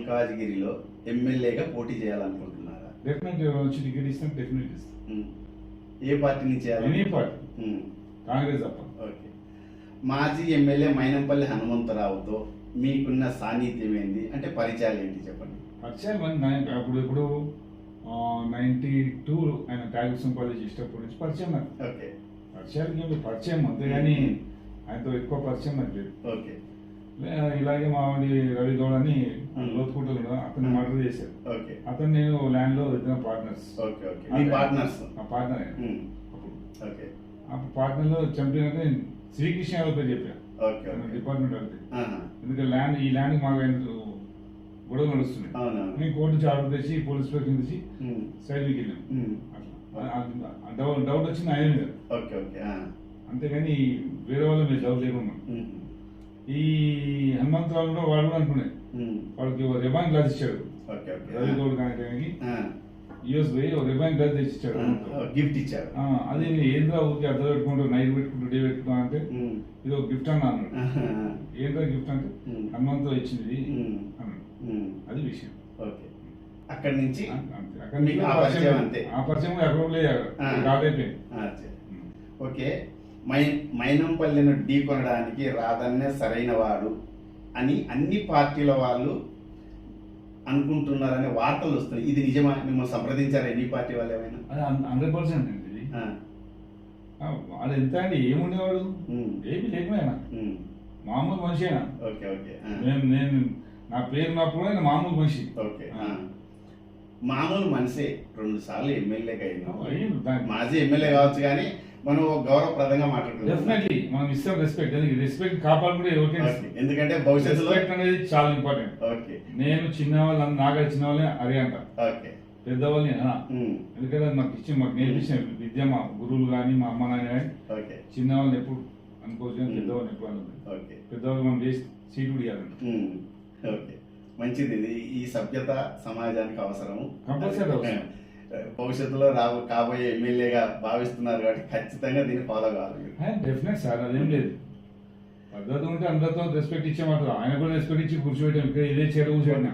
మల్కాజ్గిరిలో ఎమ్మెల్యేగా పోటీ చేయాలనుకుంటున్నారా? డెఫినెట్ వచ్చి టికెట్ ఇస్తాం, డెఫినెట్ ఇస్తాం. ఏ పార్టీ నుంచి చేయాలి? ఎనీ పార్టీ, కాంగ్రెస్ తప్ప. ఓకే. మాజీ ఎమ్మెల్యే మైనంపల్లి హనుమంతరావుతో మీకున్న సాన్నిధ్యం ఏంది, అంటే పరిచయాలు ఏంటి చెప్పండి. పరిచయం అప్పుడు ఇప్పుడు 92 ఆయన కాళేశ్వరం కాలేజ్ ఇష్టపడి నుంచి పరిచయం నాకు. ఓకే. పరిచయాలకి ఏమి పరిచయం అంతేగాని ఆయనతో ఎక్కువ పరిచయం నాకు లేదు. ఓకే. ఇలాగే మామిడి రవి గౌడ్ అని లోతుకుంటలు అతను మర్డర్ చేశారు. ఓకే. అతను నేను ల్యాండ్ లో ఇద్దరు పార్ట్నర్స్. ఓకే. ఓకే. మీ పార్ట్నర్స్? ఆ పార్ట్నర్ అప్పుడు. ఓకే. అప్పుడు పార్ట్నర్ లో చంపినంటే శ్రీకృష్ణ యాదవ్ పేరు చెప్పాను. ఓకే. డిపార్ట్మెంట్ వెళ్తే ఎందుకంటే ఈ ల్యాండ్ మాకు గొడవ నడుస్తున్నాయి. మేము కోర్టు నుంచి ఆర్డర్ తెచ్చి పోలీస్ స్టేషన్ తెచ్చి సైడ్ మీకు వెళ్ళాం. అట్లా డౌట్ వచ్చింది ఆయన మీద. ఓకే. ఓకే. అంతేగాని వేరే వాళ్ళ మీద డౌట్ లేకుండా. ఈ హనుమంతరావు కూడా వాడు కూడా అనుకున్నాయి వాడికి రిబాన్ గ్లాస్ ఇచ్చాడు రవి గౌడ్ కానీ యూఎస్ పోయి రిబాన్ గ్లాస్ తెచ్చి ఇచ్చాడు, గిఫ్ట్ ఇచ్చాడు. అది ఏంద్రా ఊరికి అద్దె పెట్టుకుంటూ నైట్ పెట్టుకుంటూ డే పెట్టుకున్నా అంటే ఇది ఒక గిఫ్ట్ అన్నా అన్నాడు. ఏంద్రా గిఫ్ట్ అంటే హనుమంతరావు ఇచ్చింది అన్నాడు. అది విషయం. ఓకే. అక్కడి నుంచి అక్కడ ఆ పరిచయం ఎక్కడ లేదు. ఓకే. మైనంపల్లిని ఢీ కొనడానికి రాధన్నే సరైన వాడు అని అన్ని పార్టీల వాళ్ళు అనుకుంటున్నారనే వార్తలు వస్తున్నాయి. ఇది నిజమా? మిమ్మల్ని సంప్రదించారా ఎన్ని పార్టీ వాళ్ళు ఏమైనా? 100% అండి ఇది. వాడు ఎంత అండి ఏముండేవాడు, ఏమి లేకపోయినా మామూలు మనిషి అయినా. ఓకే. ఓకే. నేను నా పేరు ఉన్నప్పుడు ఆయన మామూలు మనిషి. ఓకే. మామూలు మనిషి 2 సార్లు ఎమ్మెల్యేగా అయినా, మాజీ ఎమ్మెల్యే కావచ్చు కానీ మనం గౌరవప్రదంగా మాట్లాడుతున్నాం. డెఫినెట్లీ మనం ఇస్తాం రెస్పెక్ట్. రెస్పెక్ట్ కాపాడుకుంటే ఎవరికైనా, ఎందుకంటే భవిష్యత్తులో అనేది చాలా ఇంపార్టెంట్. ఓకే. నేను చిన్న వాళ్ళు నాగా చిన్న వాళ్ళని అరే అంట, ఓకే, పెద్దవాళ్ళని ఎందుకంటే మాకు నేర్పించిన విద్య మా గురువులు కానీ మా అమ్మ నాన్న కానీ చిన్న వాళ్ళని ఎప్పుడు అనుకోవచ్చు కానీ పెద్దవాళ్ళని ఎప్పుడు అనుకోండి. పెద్దవాళ్ళు మనం చేసి సీటు కూడా ఇవ్వాలంట. ఓకే, మంచిది. ఇది ఈ సభ్యత సమాజానికి అవసరము. భవిష్యత్తులో కాబోయే ఎమ్మెల్యేగా భావిస్తున్నారు కాబట్టి ఖచ్చితంగా దీన్ని ఫాలో కావాలి. డెఫినెట్ సార్, అదేం లేదు. పద్ధతి ఉంటే అందరితో రెస్పెక్ట్ ఇచ్చేమాట ఆయన కూడా రెస్పెక్ట్ ఇచ్చి కూర్చోబెట్టాం. ఇదే చేర కూర్చోబెట్టినా